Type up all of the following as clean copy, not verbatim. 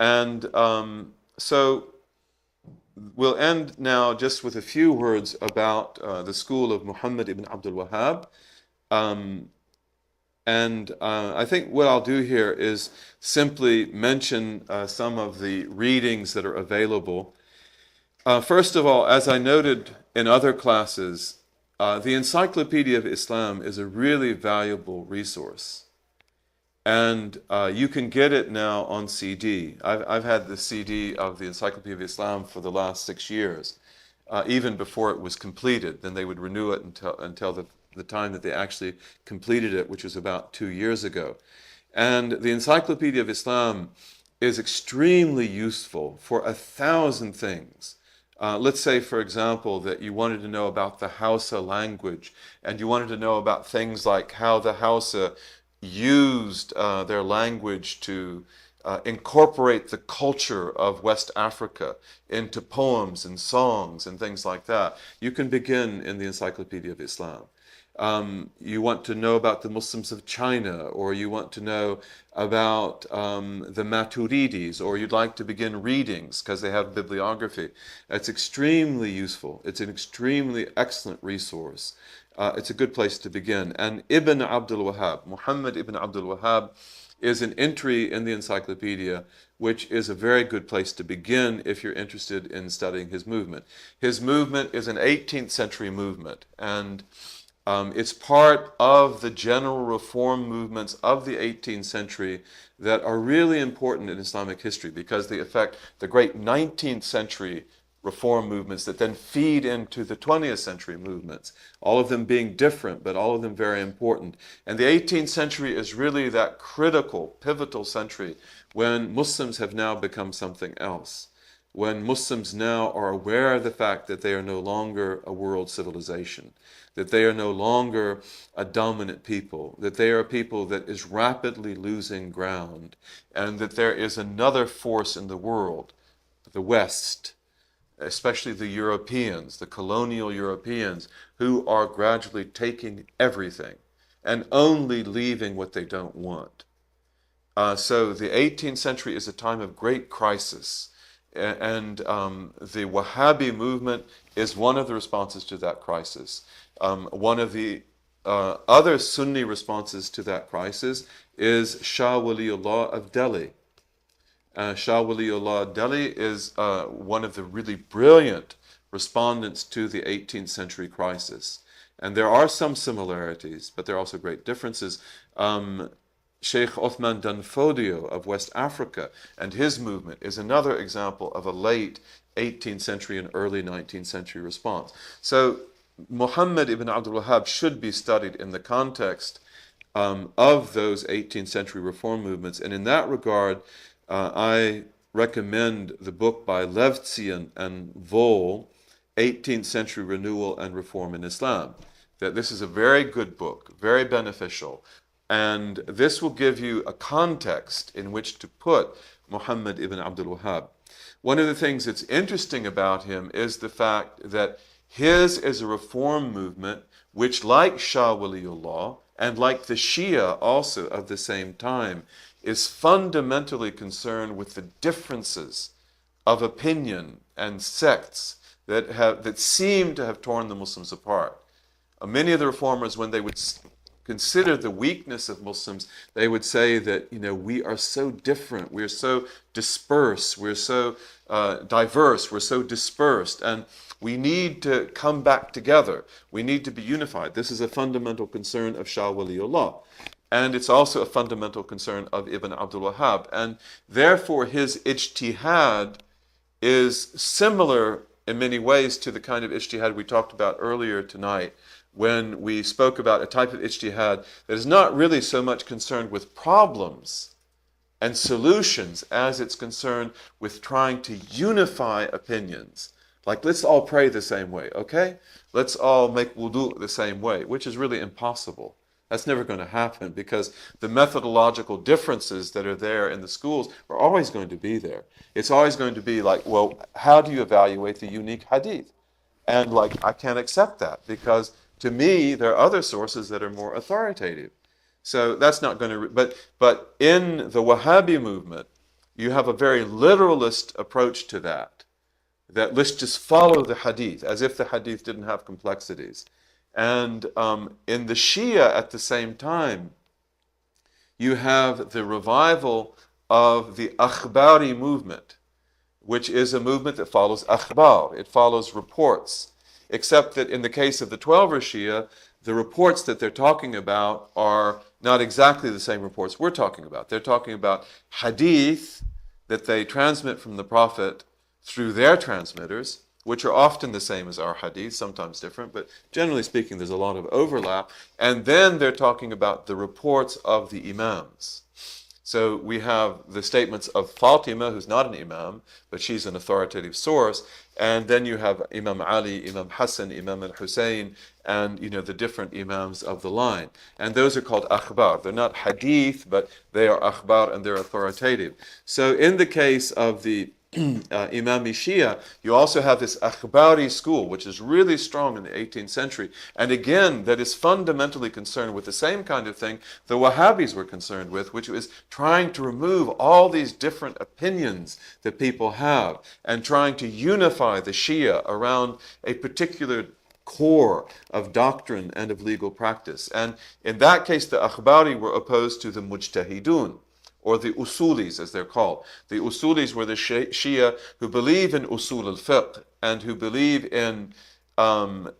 And so we'll end now just with a few words about the school of Muhammad ibn Abdul Wahhab. I think what I'll do here is simply mention some of the readings that are available. First of all, as I noted in other classes, the Encyclopedia of Islam is a really valuable resource. And you can get it now on CD. I've had the CD of the Encyclopedia of Islam for the last 6 years, even before it was completed. Then they would renew it until the time that they actually completed it, which was about 2 years ago. And the Encyclopedia of Islam is extremely useful for 1,000 things. Let's say, for example, that you wanted to know about the Hausa language, and you wanted to know about things like how the Hausa used their language to incorporate the culture of West Africa into poems and songs and things like that. You can begin in the Encyclopedia of Islam. You want to know about the Muslims of China, or you want to know about the Maturidis, or you'd like to begin readings because they have bibliography. It's extremely useful. It's an extremely excellent resource. It's a good place to begin. And Ibn Abdul Wahhab, Muhammad ibn Abdul Wahhab, is an entry in the encyclopedia which is a very good place to begin if you're interested in studying his movement. His movement is an 18th century movement, and it's part of the general reform movements of the 18th century that are really important in Islamic history because they affect the great 19th century reform movements that then feed into the 20th century movements, all of them being different, but all of them very important. And the 18th century is really that critical, pivotal century when Muslims have now become something else, when Muslims now are aware of the fact that they are no longer a world civilization, that they are no longer a dominant people, that they are a people that is rapidly losing ground, and that there is another force in the world, the West, especially the Europeans, the colonial Europeans, who are gradually taking everything and only leaving what they don't want. So the 18th century is a time of great crisis, and the Wahhabi movement is one of the responses to that crisis. One of the other Sunni responses to that crisis is Shah Waliullah of Delhi. Shah Waliullah of Delhi is one of the really brilliant respondents to the 18th century crisis. And there are some similarities, but there are also great differences. Sheikh Othman Danfodio of West Africa and his movement is another example of a late 18th century and early 19th century response. So Muhammad ibn Abdul Wahhab should be studied in the context of those 18th century reform movements. And in that regard, I recommend the book by Levtsian and Vol, 18th Century Renewal and Reform in Islam. That this is a very good book, very beneficial, and this will give you a context in which to put Muhammad ibn Abdul Wahhab. One of the things that's interesting about him is the fact that his is a reform movement which, like Shah Waliullah, and like the Shia also of the same time, is fundamentally concerned with the differences of opinion and sects that seem to have torn the Muslims apart. Many of the reformers, when they would consider the weakness of Muslims, they would say that, we are so different, we're so dispersed, we're so diverse, we're so dispersed, and we need to come back together. We need to be unified. This is a fundamental concern of Shah Waliullah. And it's also a fundamental concern of Ibn Abdul Wahhab. And therefore, his ijtihad is similar in many ways to the kind of ijtihad we talked about earlier tonight when we spoke about a type of ijtihad that is not really so much concerned with problems and solutions as it's concerned with trying to unify opinions. Like, let's all pray the same way, okay? Let's all make wudu the same way, which is really impossible. That's never going to happen because the methodological differences that are there in the schools are always going to be there. It's always going to be like, well, how do you evaluate the unique hadith? And I can't accept that because to me, there are other sources that are more authoritative. So that's not going to, but in the Wahhabi movement, you have a very literalist approach to that. That let's just follow the hadith, as if the hadith didn't have complexities. And in the Shia at the same time, you have the revival of the akhbari movement, which is a movement that follows akhbar. It follows reports. Except that in the case of the Twelver Shia, the reports that they're talking about are not exactly the same reports we're talking about. They're talking about hadith that they transmit from the Prophet through their transmitters, which are often the same as our hadith, sometimes different, but generally speaking, there's a lot of overlap. And then they're talking about the reports of the imams. So we have the statements of Fatima, who's not an imam, but she's an authoritative source. And then you have Imam Ali, Imam Hassan, Imam al-Hussein, and the different imams of the line. And those are called akhbar. They're not hadith, but they are akhbar and they're authoritative. So in the case of the Imami Shia, you also have this akhbari school, which is really strong in the 18th century, and again, that is fundamentally concerned with the same kind of thing the Wahhabis were concerned with, which is trying to remove all these different opinions that people have, and trying to unify the Shia around a particular core of doctrine and of legal practice. And in that case, the akhbari were opposed to the mujtahidun, or the usulis, as they're called. The usulis were the Shia who believe in usul al-fiqh and who believe in ijtihad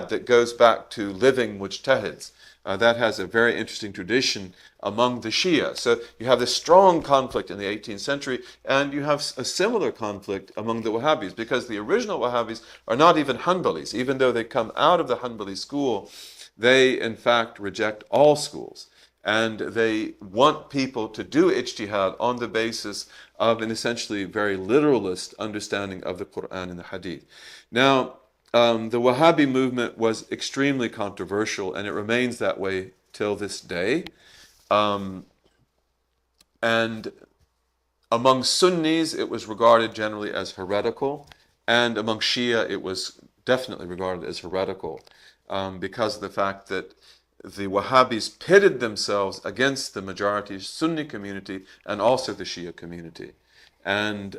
that goes back to living mujtahids. That has a very interesting tradition among the Shia. So you have this strong conflict in the 18th century, and you have a similar conflict among the Wahhabis, because the original Wahhabis are not even Hanbalis. Even though they come out of the Hanbali school, they in fact reject all schools. And they want people to do ijtihad on the basis of an essentially very literalist understanding of the Quran and the Hadith. Now, the Wahhabi movement was extremely controversial, and it remains that way till this day. And among Sunnis, it was regarded generally as heretical, and among Shia, it was definitely regarded as heretical, because of the fact that the Wahhabis pitted themselves against the majority Sunni community and also the Shia community. And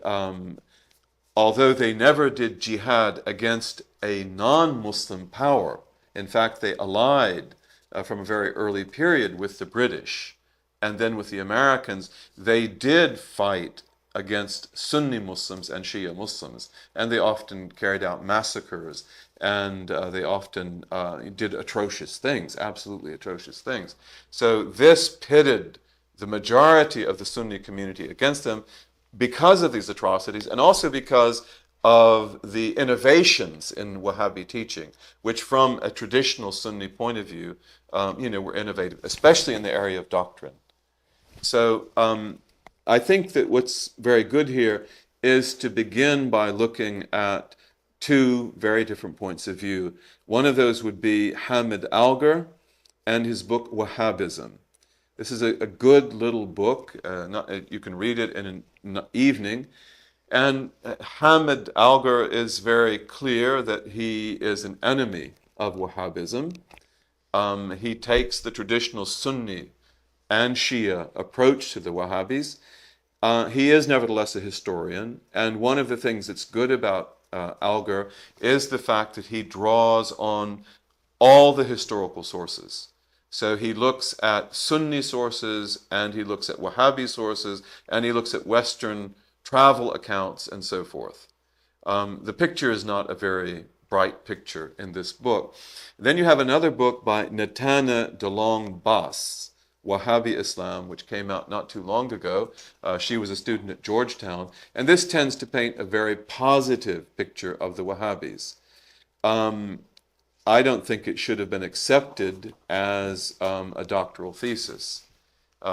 although they never did jihad against a non-Muslim power, in fact, they allied from a very early period with the British and then with the Americans. They did fight against Sunni Muslims and Shia Muslims, and they often carried out massacres, and they often did atrocious things, absolutely atrocious things. So this pitted the majority of the Sunni community against them because of these atrocities, and also because of the innovations in Wahhabi teaching, which from a traditional Sunni point of view, were innovative, especially in the area of doctrine. So I think that what's very good here is to begin by looking at two very different points of view. One of those would be Hamid Algar and his book Wahhabism. This is a good little book. You can read it in an evening. And Hamid Algar is very clear that he is an enemy of Wahhabism. He takes the traditional Sunni and Shia approach to the Wahhabis. He is nevertheless a historian, and one of the things that's good about Algar is the fact that he draws on all the historical sources. So he looks at Sunni sources, and he looks at Wahhabi sources, and he looks at Western travel accounts, and so forth. The picture is not a very bright picture in this book. Then you have another book by Natana DeLong Bass, Wahhabi Islam, which came out not too long ago. She was a student at Georgetown, and this tends to paint a very positive picture of the Wahhabis. I don't think it should have been accepted as a doctoral thesis.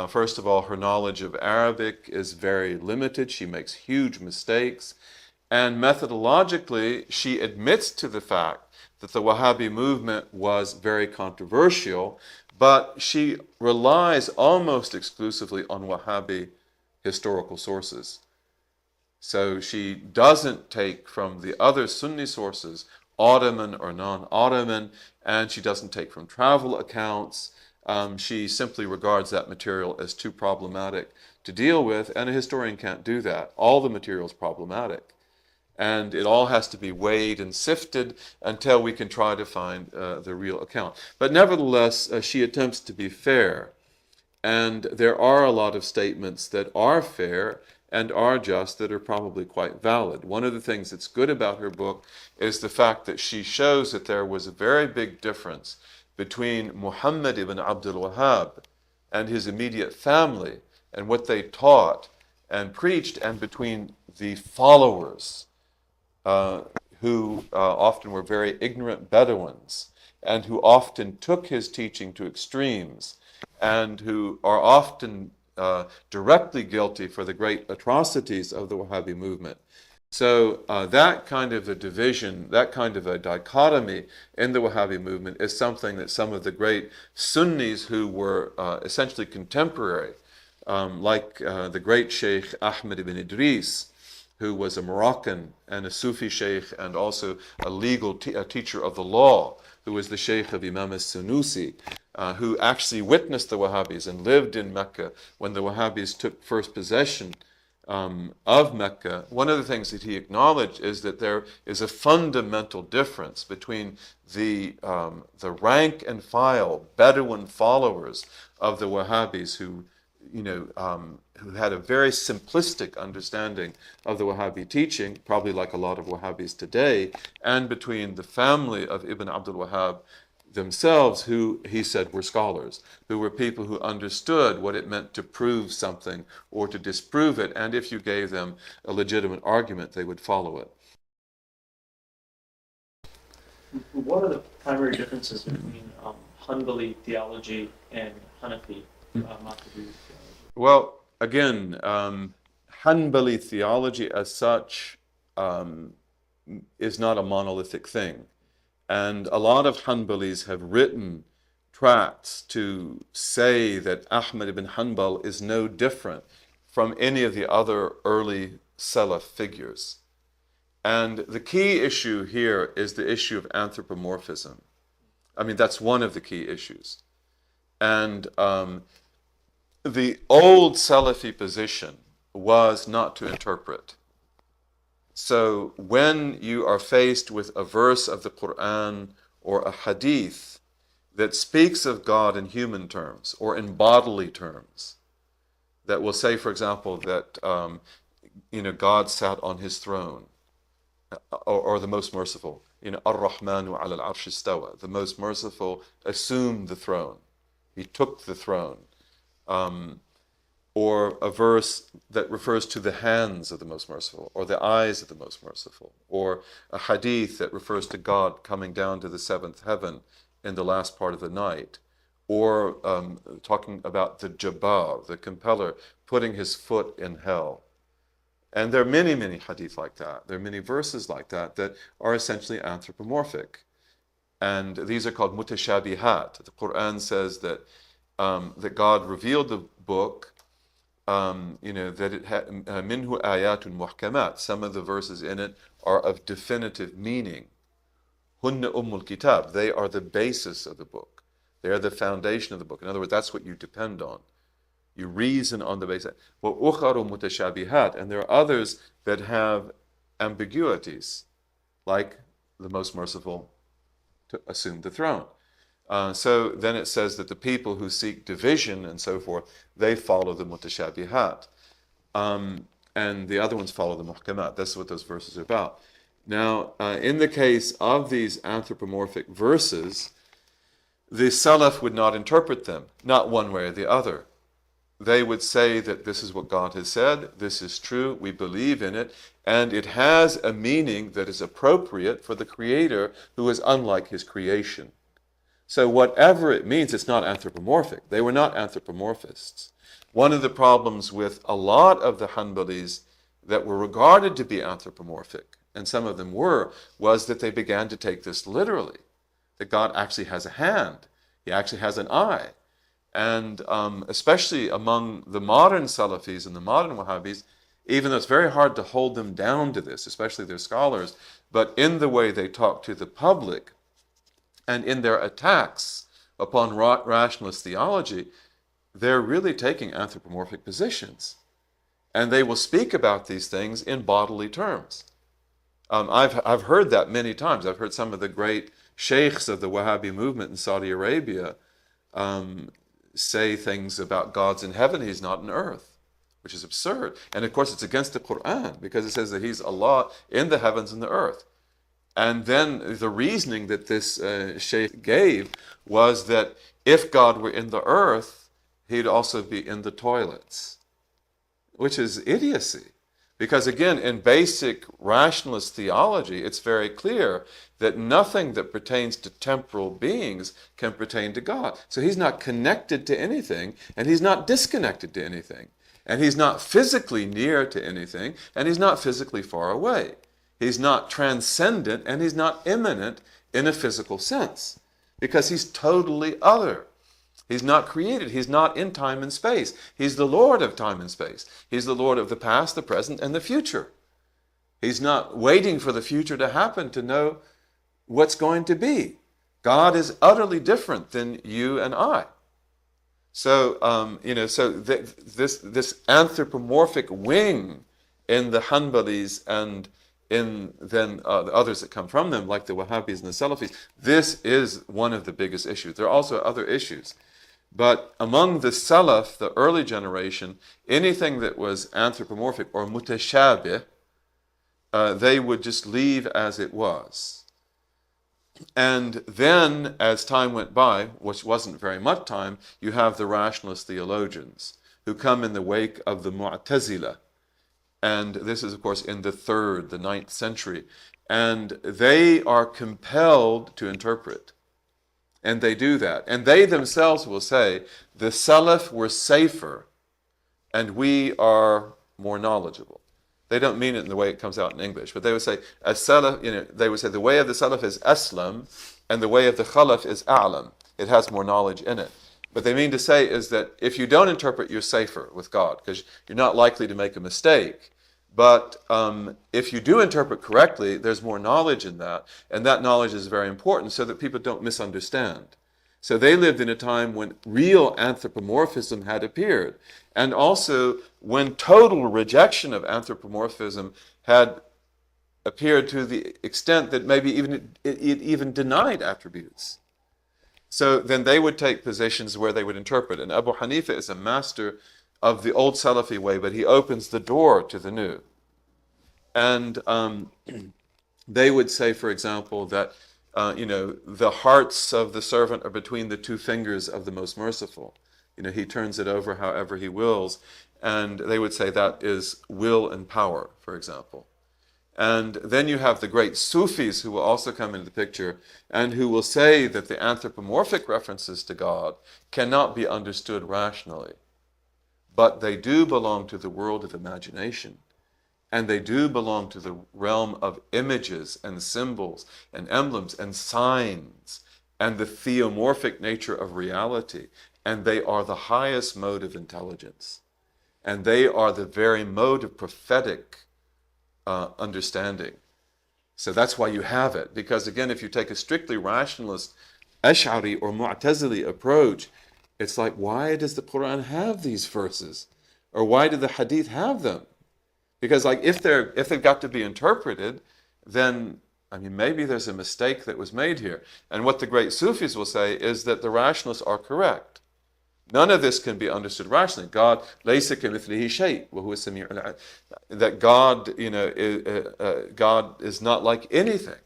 First of all, her knowledge of Arabic is very limited. She makes huge mistakes. And methodologically, she admits to the fact that the Wahhabi movement was very controversial, but she relies almost exclusively on Wahhabi historical sources. So she doesn't take from the other Sunni sources, Ottoman or non-Ottoman, and she doesn't take from travel accounts. She simply regards that material as too problematic to deal with, and a historian can't do that. All the material is problematic. And it all has to be weighed and sifted until we can try to find the real account. But nevertheless, she attempts to be fair. And there are a lot of statements that are fair and are just that are probably quite valid. One of the things that's good about her book is the fact that she shows that there was a very big difference between Muhammad ibn Abdul Wahhab and his immediate family and what they taught and preached, and between the followers who often were very ignorant Bedouins and who often took his teaching to extremes and who are often directly guilty for the great atrocities of the Wahhabi movement. So that kind of a division, that kind of a dichotomy in the Wahhabi movement is something that some of the great Sunnis who were essentially contemporary, like the great Shaykh Ahmed ibn Idris, who was a Moroccan and a Sufi Shaykh and also a legal teacher of the law, who was the Shaykh of Imam al-Sunusi, who actually witnessed the Wahhabis and lived in Mecca when the Wahhabis took first possession of Mecca. One of the things that he acknowledged is that there is a fundamental difference between the rank and file Bedouin followers of the Wahhabis who had a very simplistic understanding of the Wahhabi teaching, probably like a lot of Wahhabis today, and between the family of Ibn Abdul Wahhab themselves, who he said were scholars, who were people who understood what it meant to prove something or to disprove it, and if you gave them a legitimate argument, they would follow it. What are the primary differences between Hanbali theology and Hanafi Maturidī theology? Well, again, Hanbali theology as such is not a monolithic thing. And a lot of Hanbalis have written tracts to say that Ahmad ibn Hanbal is no different from any of the other early Salaf figures. And the key issue here is the issue of anthropomorphism. I mean, that's one of the key issues. And the old Salafi position was not to interpret. So when you are faced with a verse of the Quran or a hadith that speaks of God in human terms or in bodily terms, that will say, for example, that God sat on his throne, or the most merciful, Ar-Rahmanu ala al-Arsh istawa, the most merciful assumed the throne. He took the throne. Or a verse that refers to the hands of the most merciful, or the eyes of the most merciful, or a hadith that refers to God coming down to the seventh heaven in the last part of the night, or talking about the Jabbar, the compeller, putting his foot in hell. And there are many, many hadith like that. There are many verses like that that are essentially anthropomorphic. And these are called mutashabihat. The Quran says that that God revealed the book, that it had minhu ayatun muhkamat. Some of the verses in it are of definitive meaning. Hunna ummul kitab. They are the basis of the book. They are the foundation of the book. In other words, that's what you depend on. You reason on the basis. Wa ukharu mutashabihat. And there are others that have ambiguities, like the most merciful to assume the throne. So then it says that the people who seek division and so forth, they follow the mutashabihat. And the other ones follow the muhkamat. That's what those verses are about. Now, in the case of these anthropomorphic verses, the Salaf would not interpret them, not one way or the other. They would say that this is what God has said, this is true, we believe in it, and it has a meaning that is appropriate for the Creator who is unlike His creation. So whatever it means, it's not anthropomorphic. They were not anthropomorphists. One of the problems with a lot of the Hanbalis that were regarded to be anthropomorphic, and some of them were, was that they began to take this literally. That God actually has a hand. He actually has an eye. And especially among the modern Salafis and the modern Wahhabis, even though it's very hard to hold them down to this, especially their scholars, but in the way they talk to the public, and in their attacks upon rationalist theology, they're really taking anthropomorphic positions. And they will speak about these things in bodily terms. I've heard that many times. I've heard some of the great sheikhs of the Wahhabi movement in Saudi Arabia say things about God's in heaven, he's not in earth, which is absurd. And of course it's against the Quran, because it says that he's Allah in the heavens and the earth. And then the reasoning that this sheikh gave was that if God were in the earth, he'd also be in the toilets, which is idiocy. Because again, in basic rationalist theology, it's very clear that nothing that pertains to temporal beings can pertain to God. So he's not connected to anything, and he's not disconnected to anything. And he's not physically near to anything, and he's not physically far away. He's not transcendent, and he's not immanent in a physical sense, because he's totally other. He's not created. He's not in time and space. He's the Lord of time and space. He's the Lord of the past, the present, and the future. He's not waiting for the future to happen to know what's going to be. God is utterly different than you and I. So, this anthropomorphic wing in the Hanbalis and in then the others that come from them, like the Wahhabis and the Salafis, this is one of the biggest issues. There are also other issues. But among the Salaf, the early generation, anything that was anthropomorphic or mutashabih, they would just leave as it was. And then, as time went by, which wasn't very much time, you have the rationalist theologians who come in the wake of the Mu'tazila. And this is, of course, in the 3rd, the 9th century. And they are compelled to interpret. And they do that. And they themselves will say, the Salaf were safer and we are more knowledgeable. They don't mean it in the way it comes out in English, but they would say, As-Salaf, they would say the way of the Salaf is Aslam and the way of the Khalaf is A'lam. It has more knowledge in it. What they mean to say is that if you don't interpret, you're safer with God, because you're not likely to make a mistake. But if you do interpret correctly, there's more knowledge in that, and that knowledge is very important so that people don't misunderstand. So they lived in a time when real anthropomorphism had appeared, and also when total rejection of anthropomorphism had appeared to the extent that maybe it even denied attributes. So then they would take positions where they would interpret. And Abu Hanifa is a master of the old Salafi way, but he opens the door to the new. And they would say, for example, that the hearts of the servant are between the 2 fingers of the most merciful. He turns it over however he wills. And they would say that is will and power, for example. And then you have the great Sufis who will also come into the picture and who will say that the anthropomorphic references to God cannot be understood rationally. But they do belong to the world of imagination. And they do belong to the realm of images and symbols and emblems and signs and the theomorphic nature of reality. And they are the highest mode of intelligence. And they are the very mode of prophetic understanding. So that's why you have it. Because again, if you take a strictly rationalist Ash'ari or Mu'tazili approach, it's like, why does the Quran have these verses? Or why do the Hadith have them? Because if they've got to be interpreted, then maybe there's a mistake that was made here. And what the great Sufis will say is that the rationalists are correct. None of this can be understood rationally. God, laysa kamithlihi shay', wa huwa as-sami'ul 'alim. That God is not like anything.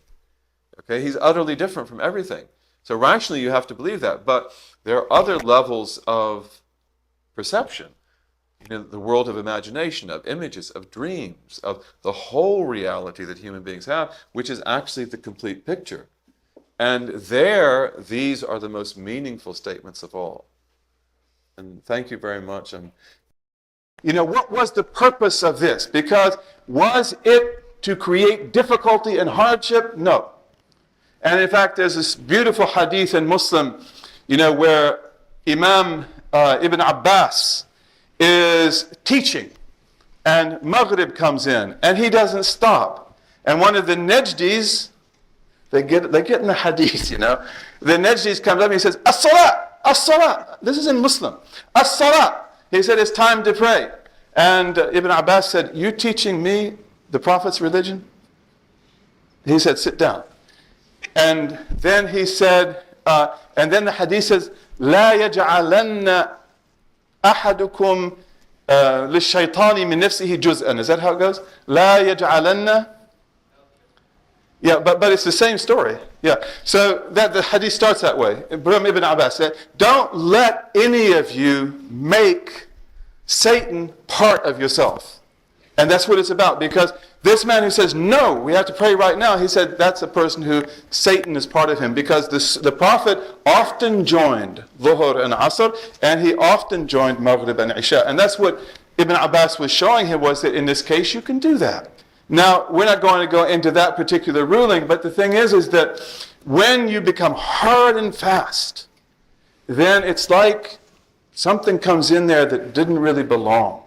Okay, He's utterly different from everything. So rationally, you have to believe that. But there are other levels of perception. The world of imagination, of images, of dreams, of the whole reality that human beings have, which is actually the complete picture. And these are the most meaningful statements of all. And thank you very much. What was the purpose of this? Because was it to create difficulty and hardship? No. And in fact, there's this beautiful hadith in Muslim, where Imam Ibn Abbas is teaching, and Maghrib comes in, and he doesn't stop. And one of the Najdis, they get in the hadith, the Najdis comes up and he says, As-salat! as-salah. This is in Muslim. As-salah. He said, it's time to pray. And Ibn Abbas said, you teaching me the Prophet's religion? He said, sit down. And then he said, and then the hadith says, لا يجعلن أحدكم للشيطان من نفسه جزءا. Is that how it goes? لا يجعلن. Yeah, but it's the same story. Yeah. So that the hadith starts that way. Ibrahim ibn Abbas said, don't let any of you make Satan part of yourself. And that's what it's about. Because this man who says, no, we have to pray right now, he said that's a person who Satan is part of him. Because the Prophet often joined Dhuhr and Asr, and he often joined Maghrib and Isha. And that's what Ibn Abbas was showing him, was that in this case you can do that. Now, we're not going to go into that particular ruling, but the thing is that when you become hard and fast, then it's like something comes in there that didn't really belong.